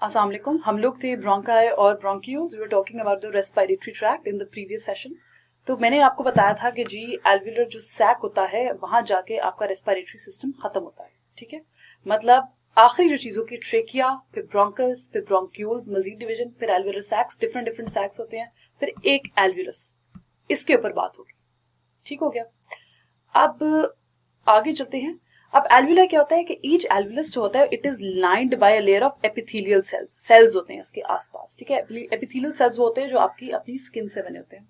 अस्सलाम वालेकुम। हम लोग थे ब्रोंकाई और bronchioles. We were talking about the respiratory tract in the previous session. तो मैंने आपको बताया था कि जी एल्वियुलर जो सैक होता है वहां जाके आपका रेस्पिरेटरी सिस्टम खत्म होता है। ठीक है, मतलब आखिरी जो चीज होगी ट्रेकिया, फिर ब्रोंकस, फिर ब्रोंक्यूल्स, मजीद डिवीजन, फिर एल्वियुलर सैक्स, डिफरेंट डिफरेंट सैक्स होते हैं, फिर एक एल्वियुलस। इसके ऊपर बात होगी। ठीक हो गया। अब आगे चलते हैं। अब एल्वुला क्या होता है कि ईच एल्वुलस जो होता है it is lined by a layer of epithelial cells. Cells होते हैं इसके आसपास। ठीक है, एपिथेलियल सेल्स वो होते हैं जो आपकी अपनी स्किन से बने होते हैं।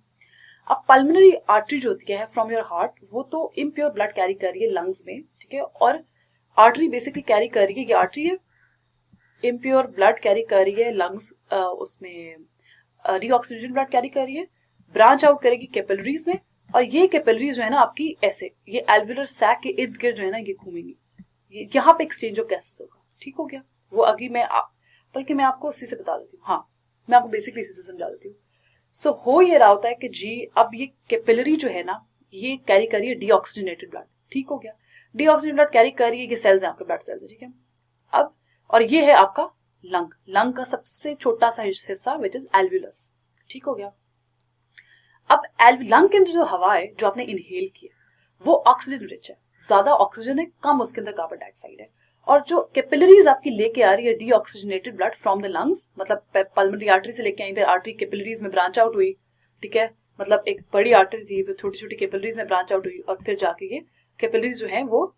अब पल्मोनरी आर्टरी जो होती है फ्रॉम योर हार्ट, वो तो इम्प्योर ब्लड कैरी कर रही है लंग्स में। ठीक है, और आर्टरी बेसिकली कैरी कर रही है, ये आर्टरी है, इम्प्योर ब्लड कैरी कर रही है लंग्स, उसमें डीऑक्सीजन ब्लड कैरी कर रही है, ब्रांच आउट करेगी कैपिलरीज में, और ये कैपिलरीज जो है ना आपकी ऐसे ये एल्वुलर सैक के इर्द गिर्द जो है ना ये घूमेंगी। यहाँ पे एक्सचेंज ऑफ गैसेस होगा। ठीक हो गया। वो अभी बल्कि मैं आपको उसी से बता देती हूँ। हाँ, मैं आपको बेसिकली इसी से समझा देती हूँ। सो हो ये रहा होता है कि जी अब ये कैपिलरी जो है ना ये कैरी कर रही है डीऑक्सीजनेटेड ब्लड। ठीक हो गया, डीऑक्सीजन ब्लड कैरी कर रही है, ये सेल्स है आपके ब्लड सेल्स है। ठीक है, अब और ये है आपका लंग। लंग का सबसे छोटा सा हिस्सा विच इज एल्वुलस। ठीक हो गया। अब लंग के अंदर जो हवा है जो आपने इनहेल की है वो ऑक्सीजन रिच है, ज्यादा ऑक्सीजन है, कम उसके अंदर कार्बन डाइऑक्साइड है। और जो कैपिलरीज आपकी लेके आ रही है deoxygenated blood from the lungs, मतलब पल्मोनरी आर्टरी से लेके आई, फिर आर्टरी कैपिलरीज में ब्रांच आउट हुई। ठीक है, मतलब एक बड़ी आर्टरी थी, फिर छोटी छोटी कैपिलरीज में ब्रांच आउट हुई, और फिर जाके ये कैपिलरीज जो है वो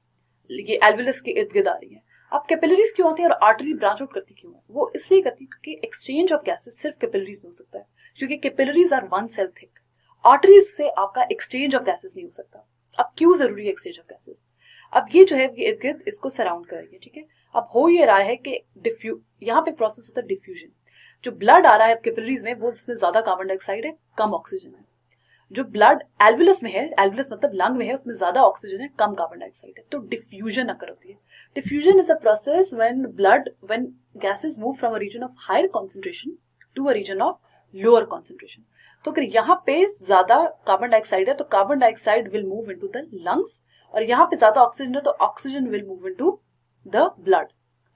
ये एल्वुलस के इर्द गिर्द आ रही है। अब कैपिलरीज क्यों आती है और आर्टरी ब्रांच आउट करती क्यों है? वो इसलिए करती है क्योंकि एक्सचेंज ऑफ गैसेस सिर्फ कैपिलरीज में हो सकता है, क्योंकि capillaries are one cell thick. Arteries से आपका एक्सचेंज ऑफ गैसेस नहीं हो सकता। अब क्यों जरूरी है एक्सचेंज ऑफ गैसेस? अब ये जो है ये इर्द गिर्द इसको सराउंड कर रही है। ठीक है, अब हो ये रहा है कि यहाँ पे प्रोसेस होता है डिफ्यूजन। जो ब्लड आ रहा है कैपिलरीज में वो इसमें ज्यादा कार्बन डाइऑक्साइड है, कम ऑक्सीजन है। जो ब्लड एल्वुलस में है, एल्वुलस मतलब लंग में है, उसमें ज्यादा ऑक्सीजन है, कम कार्बन डाइऑक्साइड है, तो डिफ्यूजन अकर होती है। Diffusion is a process when gases move from a region of higher concentration to a region of lower concentration. तो अगर यहाँ पे ज्यादा कार्बन डाइऑक्साइड है तो carbon dioxide will move into the lungs, और यहाँ पे ज्यादा ऑक्सीजन है तो oxygen will move into the blood.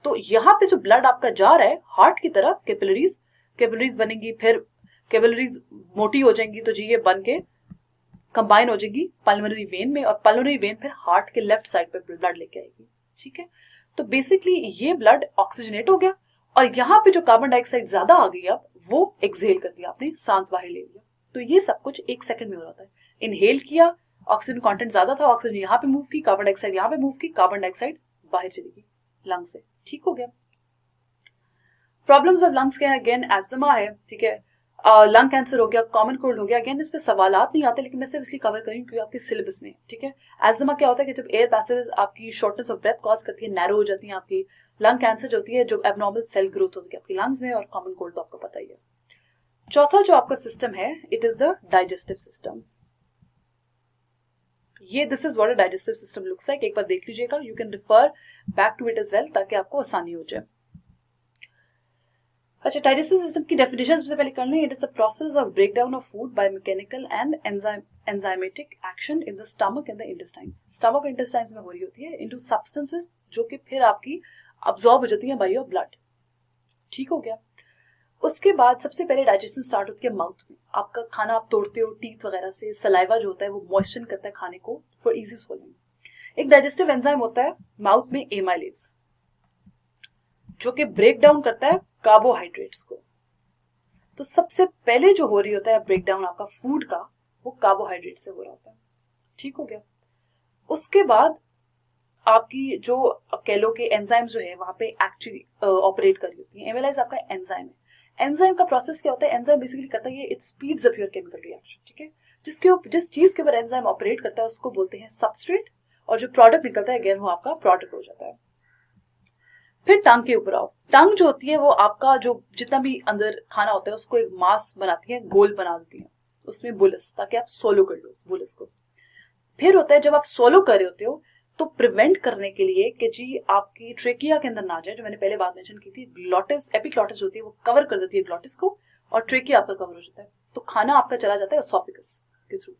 तो यहाँ पे जो ब्लड आपका जा रहा है हार्ट की तरफ, कैपिलरीज कैपिलरीज बनेंगी, फिर कैपिलरीज मोटी हो जाएंगी तो जी ये बन के कंबाइन हो जाएगी पल्मोनरी वेन में, और पल्मोनरी वेन फिर हार्ट के लेफ्ट साइड पे ब्लड लेके आएगी। ठीक है, तो बेसिकली ये ब्लड ऑक्सीजनेट हो गया, और यहाँ पे जो कार्बन डाइऑक्साइड ज्यादा आ गई अब वो एक्सहेल कर दिया, आपने सांस बाहर ले लिया। तो ये सब कुछ एक सेकंड में हो जाता है। इनहेल किया, ऑक्सीजन कंटेंट ज्यादा था, ऑक्सीजन यहाँ पे मूव की, कार्बन डाइऑक्साइड यहाँ पे मूव की, कार्बन डाइऑक्साइड बाहर चलेगी लंग से। ठीक हो गया। प्रॉब्लम्स ऑफ लंग्स क्या है? अगेन एस्थमा है। ठीक है, लंग कैंसर हो गया, कॉमन कोल्ड हो गया। अगेन इस पे सवालात नहीं आते, लेकिन मैं सिर्फ इसलिए कवर करूँ क्योंकि आपके सिलेबस में। ठीक है, एस्थमा क्या होता है कि जब एयर पैसेज आपकी शॉर्टनेस ऑफ ब्रेथ कॉज करती है, नैरो हो जाती है आपकी। लंग कैंसर जो होती है जो एबनॉर्मल सेल ग्रोथ होती है आपकी लंग्स में, और कॉमन कोल्ड तो आपको पता ही है। चौथा जो आपका सिस्टम है it is the digestive system. ये this is what a digestive system looks like. एक बार देख लीजिएगा, you can refer back to it as well ताकि आपको आसानी हो जाए। अच्छा, डाइजेस्टिव सिस्टम की डेफिनेशन सबसे पहले कर लें। It is the process of breakdown of food by mechanical and enzymatic action in the stomach and the intestines. Stomach intestines में हो रही होती है इनटू सब्सटेंसेस जो कि फिर आपकी अब्सॉर्ब हो जाती है बाय योर ब्लड। ठीक हो गया। उसके बाद सबसे पहले डाइजेशन स्टार्ट होती है माउथ में। आपका खाना आप तोड़ते हो टीथ वगैरह से, सलाइवा जो होता है वो मॉइस्चर करता है खाने को फॉर इजी स्वॉलिंग। एक डाइजेस्टिव एंजाइम होता है माउथ में एमाइलेज, जो कि ब्रेक डाउन करता है कार्बोहाइड्रेट्स को। तो सबसे पहले जो हो रही होता है ब्रेक डाउन आपका फूड का, वो कार्बोहाइड्रेट से हो रहा होता है। ठीक हो गया। उसके बाद आपकी जो कह लो कि एंजाइम जो है वहां पे एक्चुअली ऑपरेट कर रही होती है। एमेलाइज आपका एंजाइम है। एंजाइम का प्रोसेस क्या होता है? एंजाइम बेसिकली करता है it speeds up your chemical reaction. ठीक है, जिस चीज के ऊपर एंजाइम ऑपरेट करता है उसको बोलते हैं सबस्ट्रेट, और जो प्रोडक्ट निकलता है अगेन वो आपका प्रोडक्ट हो जाता है। फिर टंग के ऊपर आओ। टंग जो होती है वो आपका जो जितना भी अंदर खाना होता है उसको एक मास बनाती है, गोल बना देती है उसमें बुलस, ताकि आप सोलो कर लो उस बुलस को। फिर होता है जब आप सोलो कर रहे होते हो तो प्रिवेंट करने के लिए कि जी आपकी ट्रेकिया के अंदर ना जाए, जो मैंने पहले बात मेंशन की थी, ग्लॉटिस एपिग्लॉटिस होती है वो कवर कर देती है ग्लॉटिस को, और ट्रेकिया आपका कवर हो जाता है। तो खाना आपका चला जाता है एसोफेगस के थ्रू।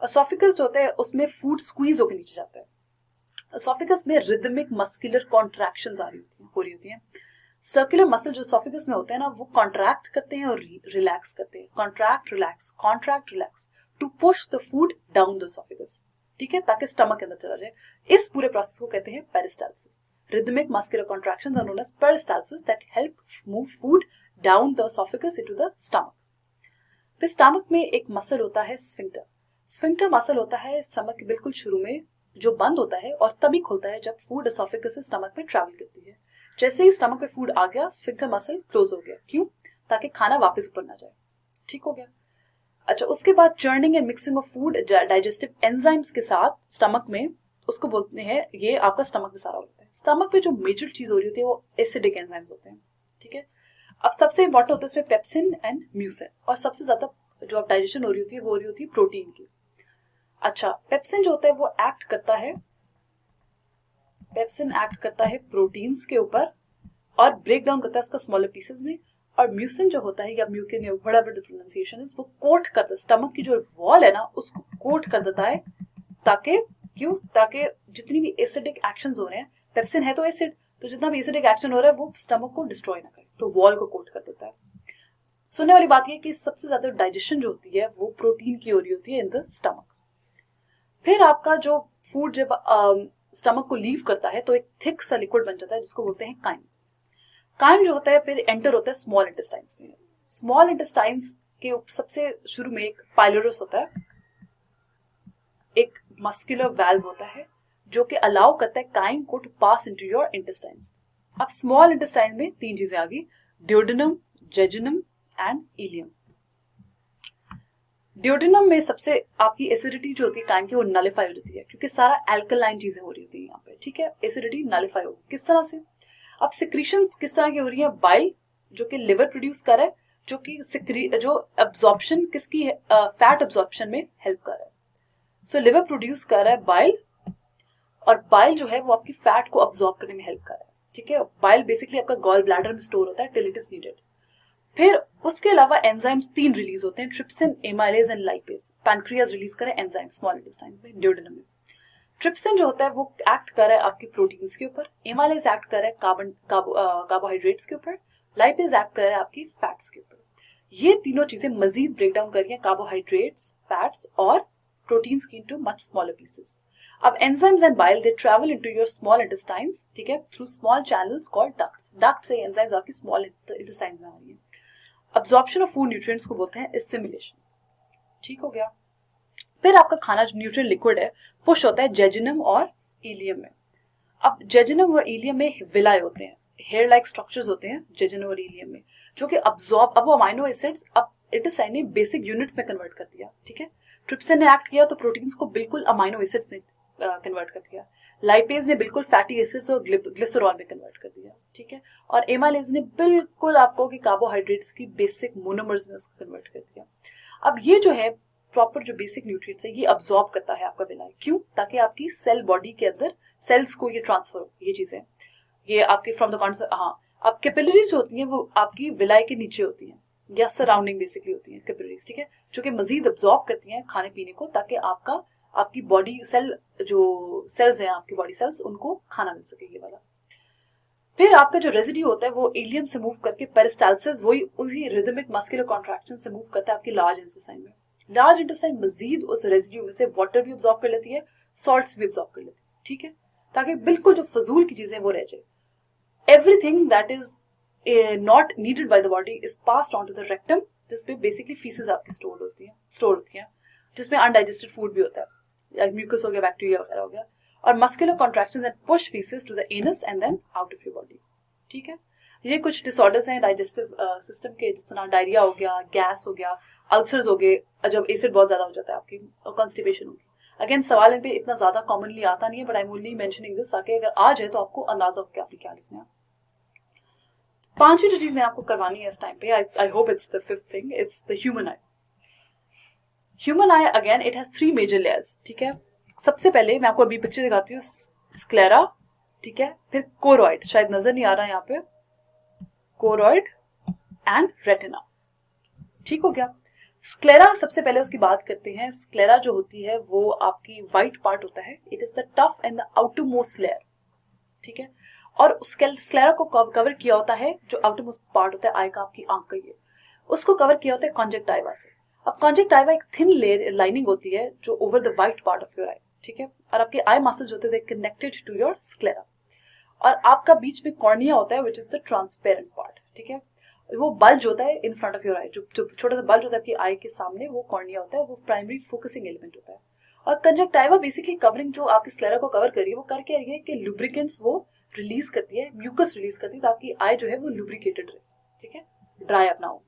एसोफेगस जो होता है उसमें फूड स्क्वीज होकर नीचे जाता है। एसोफेगस में रिदमिक मस्कुलर कॉन्ट्रैक्शंस हो रही होती हैं। सर्कुलर मसल जो एसोफेगस में होते हैं ना, वो कॉन्ट्रैक्ट करते हैं और रिलैक्स करते हैं, contract relax to push the food down the oesophagus, ठीक है, ताकि स्टमक के अंदर चला जाए। इस पूरे प्रोसेस को कहते हैं peristalsis. Rhythmic muscular contractions are known as peristalsis that help move food down the esophagus into the stomach. फिर स्टमक में एक मसल होता है स्फिंक्टर। स्फिंक्टर मसल होता है स्टमक के बिल्कुल शुरू में, जो बंद होता है और तभी खुलता है जब फूड एसोफेगस से स्टमक में ट्रैवल करती है। जैसे ही स्टमक में फूड आ गया, स्फिंक्टर मसल क्लोज हो गया। क्यों? ताकि खाना वापस ऊपर ना जाए। ठीक हो गया। अच्छा, उसके बाद churning and mixing of food digestive enzymes के साथ स्टमक में, उसको बोलते हैं, ये आपका स्टमक में सारा होता है। स्टमक में जो मेजर चीज हो रही होती है वो एसिडिक एंजाइम्स होते हैं। ठीक है। अब सबसे इंपॉर्टेंट होता है इसमें पेप्सिन एंड म्यूसिन, और सबसे ज्यादा जो अब डाइजेशन हो रही होती है वो हो रही होती है प्रोटीन की। अच्छा, पेप्सिन जो होता है वो एक्ट करता है, पेप्सिन एक्ट करता है प्रोटीन्स के ऊपर और ब्रेक डाउन करता है उसका स्मॉलर पीसेस में। और म्यूसिन जो होता है या म्यूकिन या व्हाटएवर द प्रोनाउंसिएशन इज, वो कोट करता है स्टमक की जो वॉल है ना उसको कोट कर देता है, ताकि क्यों? ताकि जितनी भी एसिडिक एक्शंस हो रहे हैं, पेप्सिन है तो एसिड, तो जितना भी एसिडिक एक्शन हो रहा है वो स्टमक को डिस्ट्रॉय ना करे, तो वॉल को कोट कर देता है। सुनने वाली बात यह कि सबसे ज्यादा डाइजेशन जो होती है वो प्रोटीन की हो रही होती है इन द स्टमक। फिर आपका जो फूड जब स्टमक को लीव करता है तो एक थिक सा लिक्विड बन जाता है जिसको बोलते हैं काइम। काइम जो होता है फिर एंटर होता है स्मॉल इंटेस्टाइन्स में। स्मॉल इंटेस्टाइन्स के सबसे शुरू में एक पाइलोरस होता है, एक मस्कुलर वाल्व होता है जो कि अलाउ करता है काइम को to pass into your intestines. अब स्मॉल इंटेस्टाइन में तीन चीजें आ गई, duodenum, jejunum and ileum. Duodenum में सबसे आपकी एसिडिटी जो होती है काइम की वो नलिफाई हो जाती है, क्योंकि सारा एल्कलाइन चीजें हो रही होती है यहाँ पे। ठीक है, एसिडिटी नलिफाई होगी। किस तरह से? अब सिक्रीशन किस तरह की हो रही है? बाइल जो कि लिवर प्रोड्यूस कर रहा है, जो कि जो अब्जॉर्प्शन किसकी है, फैट अब्जॉर्प्शन में हेल्प कर रहा है। सो लिवर प्रोड्यूस कर रहा है बाइल, और बाइल जो है वो आपकी फैट को अब्जॉर्ब करने में हेल्प कर रहा है। ठीक है, बाइल बेसिकली आपका गॉल ब्लैडर में स्टोर होता है टिल इट इज नीडेड। फिर उसके अलावा एंजाइम्स तीन रिलीज होते हैं, trypsin, amylase and lipase. Pancreas release करे एंजाइम स्मॉल इंटेस्टाइन में, ड्यूडेनम में। ट्रिप्सिन जो होता है वो एक्ट कर रहा है आपकी प्रोटीन्स के ऊपर, एमाइलेज एक्ट कर रहा है कार्बोहाइड्रेट्स के ऊपर, लाइपेज एक्ट कर रहा है आपकी फैट्स के ऊपर। ये तीनों चीजें मजीद ब्रेक डाउन कर रही है कार्बोहाइड्रेट्स, फैट्स और प्रोटीन्स की इनटू मच स्मॉलर पीसेस। अब enzymes and bile they travel into your small intestines, ठीक है, through small channels called ducts. Duct से एंजाइम्स आपकी स्मॉल इंटेस्टाइन्स में आ रही है। अब्जॉर्प्शन ऑफ फूड न्यूट्रिएंट्स को बोलते हैं एसिमिलेशन। ठीक हो गया। फिर आपका खाना जो न्यूट्रिएंट लिक्विड है पुश होता है जेजुनम और इलियम में। अब जेजुनम और इलियम में विलाय होते हैं, हेयर लाइक स्ट्रक्चर्स होते हैं जेजुनम और इलियम में, जो कि अब्जॉर्ब, अब वो अमाइनो एसिड्स अब इंटेस्टाइन ने बेसिक यूनिट्स में कन्वर्ट कर दिया। ठीक है, ट्रिप्सिन ने एक्ट किया तो प्रोटीन्स को बिल्कुल अमाइनो एसिड्स में कन्वर्ट कर दिया। लाइपेज ने बिल्कुल फैटी एसिड्स और ग्लिसरॉल में कन्वर्ट कर दिया। ठीक है, और एमाइलेज ने बिल्कुल आपको कि कार्बोहाइड्रेट्स की बेसिक मोनोमर्स में उसको कन्वर्ट कर दिया। अब ये जो है प्रॉपर जो बेसिक न्यूट्रिएंट्स है ये अब्सॉर्ब करता है आपका विलाय। क्यों? ताकि आपकी सेल बॉडी के अंदर सेल्स को ये ट्रांसफर हो, ये चीजें ये आपकी फ्रॉम द कॉन्सेप्ट। हाँ, अब कैपिलरीज जो होती हैं वो आपकी विलाय के नीचे होती हैं या सराउंडिंग बेसिकली होती हैं कैपिलरीज। ठीक है, जो कि मजीद अब्सॉर्ब करती हैं खाने पीने को, ताकि आपकी बॉडी सेल, जो सेल्स हैं आपकी बॉडी सेल्स, उनको खाना मिल सके ये वाला। फिर आपका जो रेजिड्यू होता है वो इलियम से मूव करके पेरिस्टाल्सिस, वही उसी रिदमिक मस्कुलर कॉन्ट्रैक्शन से मूव करता है आपकी लार्ज इंटेस्टाइन में। लार्ज इंटेस्टाइन मजीद उस रेजिड्यू में से वाटर भी अब्सॉर्ब कर लेती है, सॉल्ट्स भी अब्सॉर्ब कर लेती है। ठीक है, ताकि बिल्कुल जो फजूल की चीजें वो रह जाए। Everything that is not needed by the body is passed on to the rectum, जिसपे बेसिकली फीसेस आपकी स्टोर होती है, जिसमें अनडाइजेस्टेड फूड भी होता है, म्यूकस हो गया, बैक्टीरिया वगैरह हो गया, और muscular contractions and push faeces to the anus and then out of your body. ठीक है, ये कुछ डिसऑर्डर्स हैं डाइजेस्टिव सिस्टम के, जिस तरह डायरिया हो गया, गैस हो गया, अल्सर्स हो गए, जब एसिड बहुत ज्यादा हो जाता है आपकी, और कॉन्स्टिपेशन होगी। अगेन सवाल इन पे इतना ज्यादा कॉमनली आता नहीं है, but I am only mentioning this ताकि अगर आ जाए तो आपको अंदाजा हो कि आपने क्या लिखना है। पांचवी जो चीज मैंने आपको करवानी है इस टाइम पे, I hope it's the fifth thing, it's the human eye. Human eye again it has three major layers. ठीक है, सबसे पहले मैं आपको अभी पिक्चर दिखाती हूँ, स्क्लेरा, ठीक है, फिर कोरॉइड, शायद नजर नहीं आ रहा है यहाँ पे, कोरॉइड एंड रेटिना। ठीक हो गया। स्क्लेरा सबसे पहले उसकी बात करते हैं। स्क्लेरा जो होती है वो आपकी व्हाइट पार्ट होता है, it is the tough and the outer most layer. ठीक है, और स्क्लेरा को कवर किया होता है, जो आउटर मोस्ट पार्ट होता है आई का, आपकी आंख का, ये उसको कवर किया होता है कॉन्जेक्टाइवा से। अब कॉन्जेक्टाइवा एक थिन लेयर लाइनिंग होती है जो over the white part of your eye, ठीक है, और आपके आई मसल्स होते हैं कनेक्टेड टू योर स्क्लेरा, और आपका बीच में कॉर्निया होता है which is the transparent part, ठीक है। वो बल्ज होता है इन फ्रंट ऑफ योर आई, जो छोटा सा बल्ज होता है आपकी आई के सामने, वो कॉर्निया होता है, वो प्राइमरी फोकसिंग एलिमेंट होता है। और कंजक्टाइवा बेसिकली कवरिंग जो आपकी स्क्लेरा को कवर कर रही है, वो करके रही है कि लुब्रिकेंट्स वो रिलीज करती है, म्यूकस रिलीज करती है, ताकि आई जो है वो लुब्रिकेटेड रहे, ठीक है, ड्राई अप ना हो।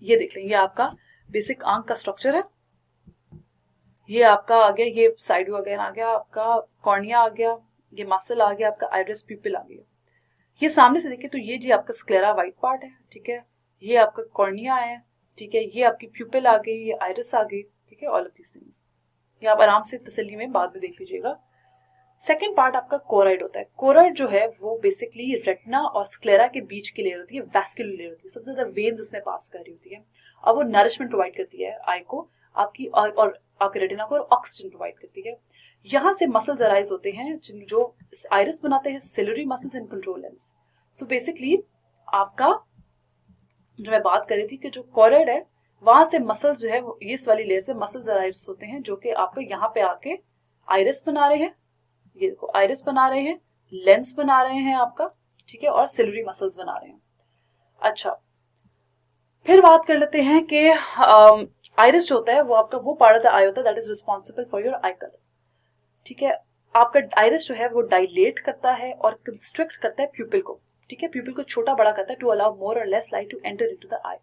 ये देख लें, ये आपका बेसिक आंख का स्ट्रक्चर है, ये आपका आ गया, ये साइड वगैरह आ गया, आपका कॉर्निया आ गया, ये मसल आ गया, आपका आइरिस प्यूपिल आ गया। ये सामने से देखिए तो ये जी आपका स्क्लेरा वाइट पार्ट है, ठीक है, ये आपका कॉर्निया है, ठीक है, ये आपकी प्यूपिल आ गई, ये आइरिस आ गई, ठीक है, ऑल ऑफ दीस थिंग्स। ये आप आराम से तसल्ली में बाद में देख लीजिएगा। सेकेंड पार्ट आपका कोराइड होता है। कोराइड जो है वो बेसिकली रेटिना और स्क्लेरा के बीच की लेयर होती है, वैस्कुलर लेयर होती है, सबसे ज्यादा वेन्स इसमें पास कर रही होती है, और वो नरिशमेंट प्रोवाइड करती है आई को, आपकी और आपके रेटिना को, और ऑक्सीजन प्रोवाइड करती है। यहाँ से मसल्स अराइज होते हैं जो आइरिस बनाते हैं, ciliary muscles in control lens. So basically आपका जो मैं बात कर रही थी कि जो कोराइड है वहां से मसल्स जो है इस वाली लेयर से मसल्स अराइज होते हैं, जो कि आपका यहाँ पे आके आइरिस बना रहे हैं, ये देखो आइरिस बना रहे हैं, लेंस बना रहे हैं आपका, ठीक है, और सिलरी मसल्स बना रहे हैं। अच्छा, फिर बात कर लेते हैं कि आइरिस जो होता है वो आपका वो पार्ट ऑफ द आई होता है that is responsible for your I colour, ठीक है। आपका आइरिस जो है वो डायलेट करता है और कंस्ट्रिक्ट करता है प्यूपिल को, ठीक है, प्यूपिल को छोटा बड़ा करता है टू अलाउ मोर और less light to enter into the eye,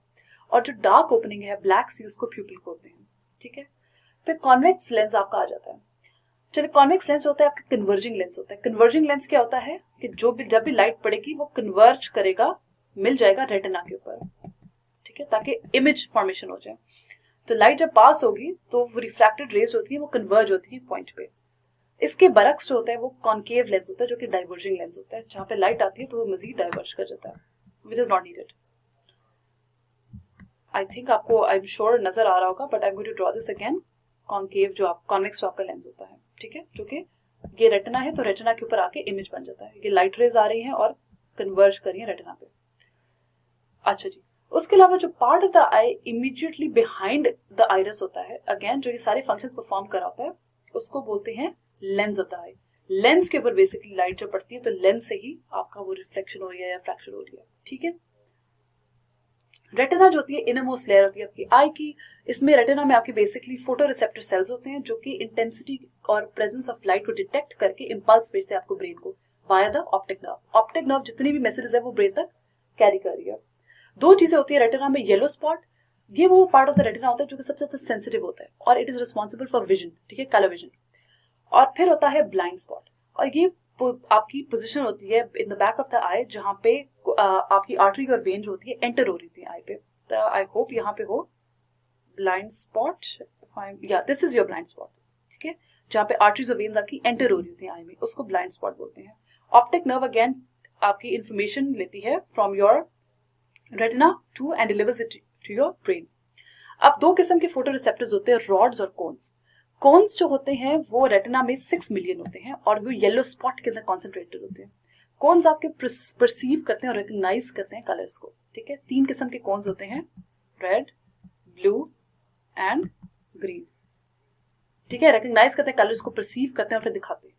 और जो डार्क ओपनिंग है ब्लैक सी, उसको प्यूपिल बोलते हैं, ठीक है। फिर कॉन्वेक्स लेंस आपका आ जाता है। चलिए, कॉन्वेक्स लेंस होता है आपका कन्वर्जिंग लेंस होता है। कन्वर्जिंग लेंस क्या होता है कि जब भी लाइट पड़ेगी वो कन्वर्ज करेगा, मिल जाएगा रेटिना के ऊपर, ठीक है, ताकि इमेज फॉर्मेशन हो जाए। तो लाइट जब पास होगी तो वो रिफ्रैक्टेड रेज होती है, वो कन्वर्ज होती है पॉइंट पे। इसके बरक्स जो होता है वो कॉन्केव लेंस होता है, जो कि डाइवर्जिंग लेंस होता है, जहां पे लाइट आती है तो वो मजीद डाइवर्ज कर जाता है, which is not needed. I think आपको, आई एम श्योर नजर आ रहा होगा, but I am going to draw this again. Concave जो आप कॉन्वेक्स जो आपका लेंस होता है, ठीक है, जो कि ये रेटिना है तो रेटिना के ऊपर आके इमेज बन जाता है, ये लाइट रेज आ रही है और कन्वर्ज कर रही है रेटिना पे। अच्छा जी, उसके अलावा जो part of the I immediately behind the iris होता है, अगेन जो ये सारे फंक्शंस परफॉर्म कर रहा होता है, उसको बोलते हैं lens of the I. Lens के ऊपर बेसिकली लाइट जब पड़ती है तो लेंस से ही आपका वो रिफ्लेक्शन हो रही है या फ्रैक्शन हो रही है, ठीक है। रेटिना जो होती है इनरमोस्ट लेयर होती है आपकी आई की, इसमें रेटिना में आपके बेसिकली फोटो रिसेप्टर सेल्स होते हैं, जो कि इंटेंसिटी और प्रेजेंस ऑफ लाइट को डिटेक्ट करके इंपल्स भेजते हैं आपको ब्रेन को via the optic nerve. Optic nerve जितनी भी मैसेजेस है वो ब्रेन तक कैरी कर रही है। दो चीजें होती है रेटिना में, येलो स्पॉट, ये वो पार्ट ऑफ द रेटिना होता है जो कि सबसे ज्यादा सेंसिटिव होता है और it is responsible for vision, ठीक है, कलर विजन। और फिर होता है ब्लाइंड स्पॉट, और ये आपकी पोजीशन होती है in the back of the eye, जहां पे आपकी आर्टरी और वेन जो होती है एंटर हो रही थी आई पे। तो आई होप यहाँ पे हो ब्लाइंड स्पॉट, या this is your blind spot, ठीक है, जहाँ पे आर्टरीज और वेन्स आपकी एंटर हो रही होती है आई में, उसको ब्लाइंड स्पॉट बोलते हैं। ऑप्टिक नर्व अगेन आपकी इंफॉर्मेशन लेती है from your retina to and delivers it to your brain. अब दो किस्म के फोटो रिसेप्टर्स होते हैं, रॉड्स और कोन्स। कोन्स जो होते हैं वो रेटिना में 6 मिलियन होते हैं और वो येलो स्पॉट के अंदर कॉन्सेंट्रेटेड होते हैं। कोन्स आपके परसीव करते हैं और रिकॉग्नाइज करते हैं कलर्स को, ठीक है। 3 किस्म के कोन्स होते हैं, रेड, ब्लू एंड ग्रीन, ठीक है, रिकॉग्नाइज करते हैं कलर्स को, परसीव करते हैं और फिर दिखाते हैं।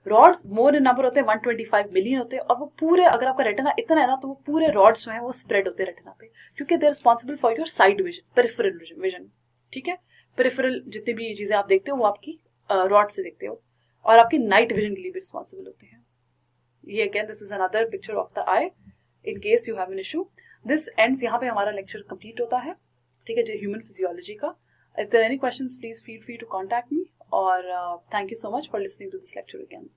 रॉड्स मोर इन नंबर होते हैं, 125 मिलियन होते हैं, और वो पूरे, अगर आपका रेटिना इतना है ना तो वो पूरे रॉड्स जो है वो स्प्रेड होते हैं रेटिना पे, क्योंकि they are responsible for your side vision, peripheral vision, ठीक है। पेरिफेरल जितनी भी चीजें आप देखते हो वो आपकी रॉड से देखते हो, और आपकी नाइट विजन के लिए भी रिस्पॉन्सिबल होते हैं। ये again this is another picture of the I in case you have an issue. This ends, यहाँ पे हमारा लेक्चर कंप्लीट होता है, ठीक है, जो ह्यूमन फिजियोलॉजी का। If there any questions please feel free to contact me, और thank you so much for listening to this lecture again.